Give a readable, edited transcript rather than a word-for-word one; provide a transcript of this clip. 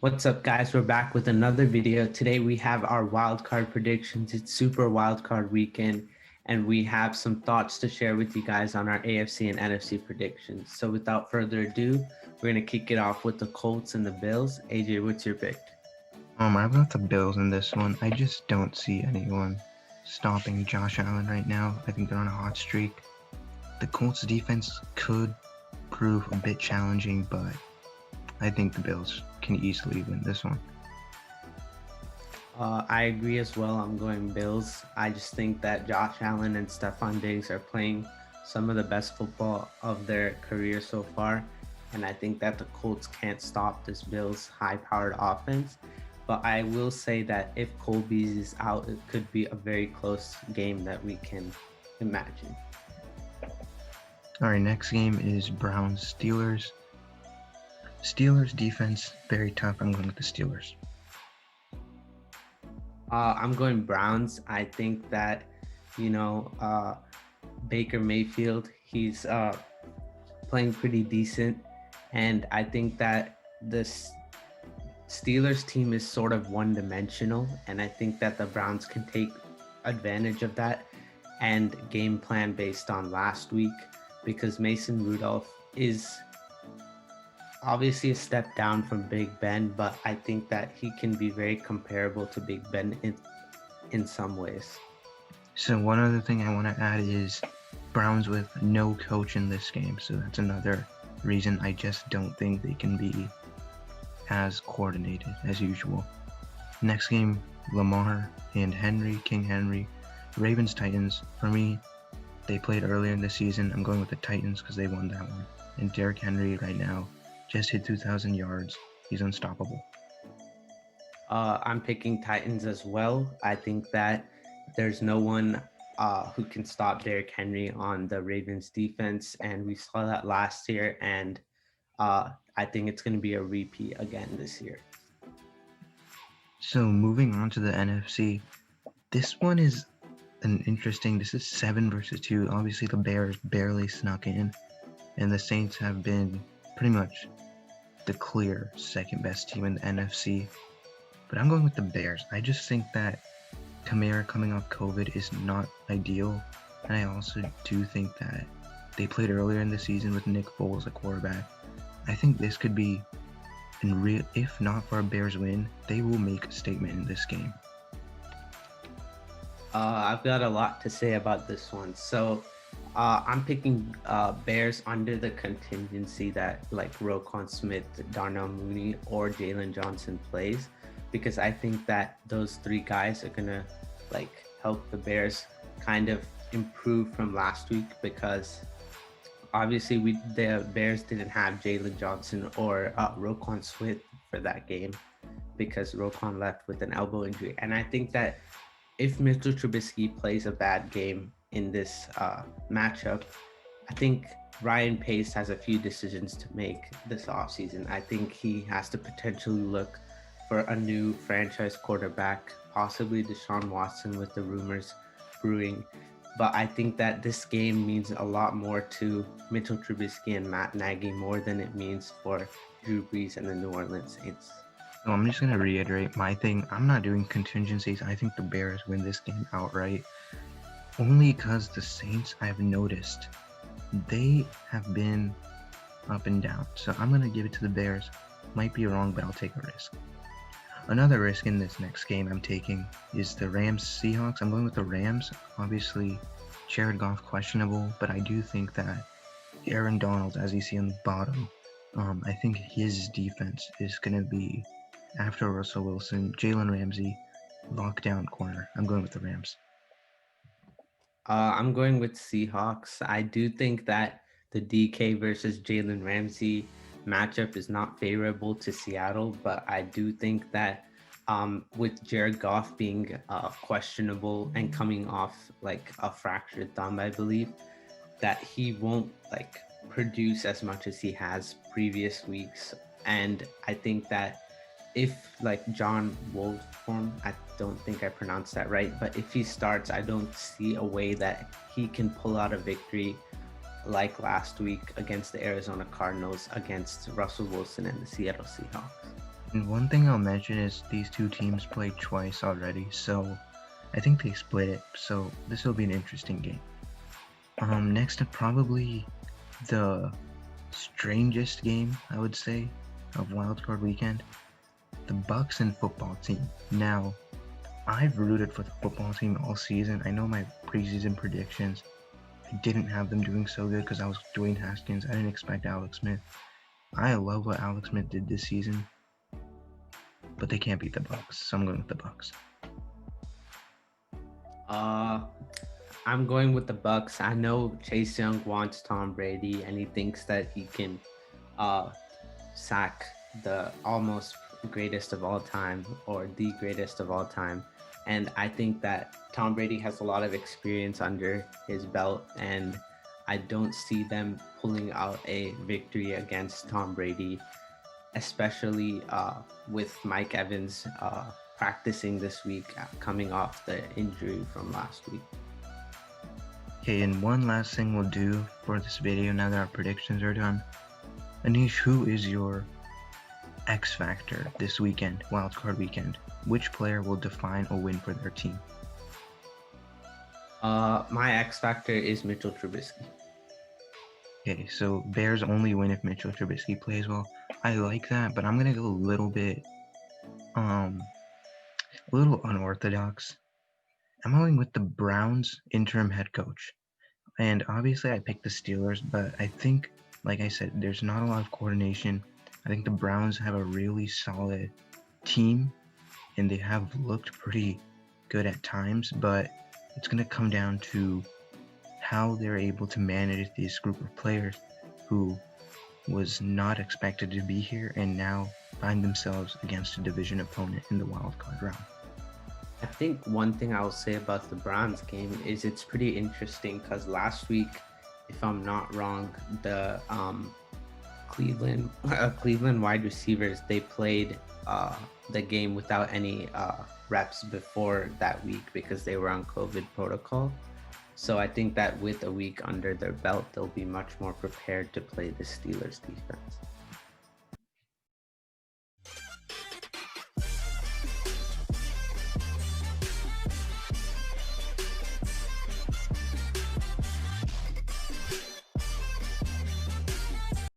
What's up, guys? We're back with another video. Today we have our wildcard predictions. It's Super Wildcard Weekend, and we have some thoughts to share with you guys on our AFC and NFC predictions. So without further ado, we're going to kick it off with the Colts and the Bills. AJ, what's your pick? I've got the Bills in this one. I just don't see anyone stopping Josh Allen right now. I think they're on a hot streak. The Colts defense could prove a bit challenging, but I think the Bills can easily win this one. I agree as well. I'm going Bills. I just think that Josh Allen and Stephon Diggs are playing some of the best football of their career so far. And I think that the Colts can't stop this Bills high-powered offense. But I will say that if Cole Beasley is out, it could be a very close game that we can imagine. All right, next game is Browns-Steelers. Steelers defense, very tough. I'm going with the Steelers. I'm going Browns. I think that, Baker Mayfield, he's playing pretty decent. And I think that this Steelers team is sort of one-dimensional. And I think that the Browns can take advantage of that and game plan based on last week, because Mason Rudolph is obviously a step down from Big Ben, but I think that he can be very comparable to Big Ben in some ways. So one other thing I want to add is Browns with no coach in this game. So that's another reason I just don't think they can be as coordinated as usual. Next game, Lamar and King Henry, Ravens-Titans. For me, they played earlier in the season. I'm going with the Titans because they won that one. And Derrick Henry right now just hit 2,000 yards. He's unstoppable. I'm picking Titans as well. I think that there's no one who can stop Derrick Henry on the Ravens defense, and we saw that last year, and I think it's going to be a repeat again this year. So moving on to the NFC, this one is this is 7 versus 2. Obviously the Bears barely snuck in, and the Saints have been pretty much the clear second best team in the NFC. But I'm going with the Bears. I just think that Kamara coming off COVID is not ideal. And I also do think that they played earlier in the season with Nick Foles at quarterback. I think this could be, if not for a Bears win, they will make a statement in this game. I've got a lot to say about this one. So I'm picking Bears under the contingency that like Roquan Smith, Darnell Mooney, or Jalen Johnson plays, because I think that those three guys are gonna help the Bears kind of improve from last week, because obviously the Bears didn't have Jalen Johnson or Roquan Smith for that game because Roquan left with an elbow injury. And I think that if Mitchell Trubisky plays a bad game in this matchup, I think Ryan Pace has a few decisions to make this offseason. I think he has to potentially look for a new franchise quarterback, possibly Deshaun Watson with the rumors brewing. But I think that this game means a lot more to Mitchell Trubisky and Matt Nagy more than it means for Drew Brees and the New Orleans Saints. So I'm just going to reiterate my thing. I'm not doing contingencies. I think the Bears win this game outright. Only because the Saints, I've noticed, they have been up and down. So I'm going to give it to the Bears. Might be wrong, but I'll take a risk. Another risk in this next game I'm taking is the Rams-Seahawks. I'm going with the Rams. Obviously, Jared Goff questionable, but I do think that Aaron Donald, as you see on the bottom, I think his defense is going to be, after Russell Wilson, Jalen Ramsey, lockdown corner. I'm going with the Rams. I'm going with Seahawks. I do think that the DK versus Jalen Ramsey matchup is not favorable to Seattle, but I do think that with Jared Goff being questionable and coming off a fractured thumb, I believe that he won't produce as much as he has previous weeks. And I think that if like John Wolfform, I don't think I pronounced that right, but if he starts, I don't see a way that he can pull out a victory like last week against the Arizona Cardinals, against Russell Wilson and the Seattle Seahawks. And one thing I'll mention is these two teams played twice already, so I think they split it. So this will be an interesting game. Next up, probably the strangest game, I would say, of wildcard weekend, the Bucks and football team. Now, I've rooted for the football team all season. I know my preseason predictions, I didn't have them doing so good because I was Dwayne Haskins. I didn't expect Alex Smith. I love what Alex Smith did this season, but they can't beat the Bucks, so I'm going with the Bucks. I'm going with the Bucks. I know Chase Young wants Tom Brady, and he thinks that he can sack the almost greatest of all time, or the greatest of all time. And I think that Tom Brady has a lot of experience under his belt, and I don't see them pulling out a victory against Tom Brady, especially with Mike Evans practicing this week, coming off the injury from last week. Okay, and one last thing we'll do for this video now that our predictions are done. Anish, who is your X factor this weekend, wildcard weekend? Which player will define a win for their team? My X factor is Mitchell Trubisky. Okay, so Bears only win if Mitchell Trubisky plays well. I like that, but I'm gonna go a little unorthodox. I'm going with the Browns interim head coach. And obviously I picked the Steelers, but I think, like I said, there's not a lot of coordination. I think the Browns have a really solid team, and they have looked pretty good at times, but it's going to come down to how they're able to manage this group of players who was not expected to be here and now find themselves against a division opponent in the wild card round. I think one thing I will say about the Browns game is it's pretty interesting because last week, if I'm not wrong, the Cleveland wide receivers, they played the game without any reps before that week because they were on COVID protocol. So I think that with a week under their belt, they'll be much more prepared to play the Steelers defense.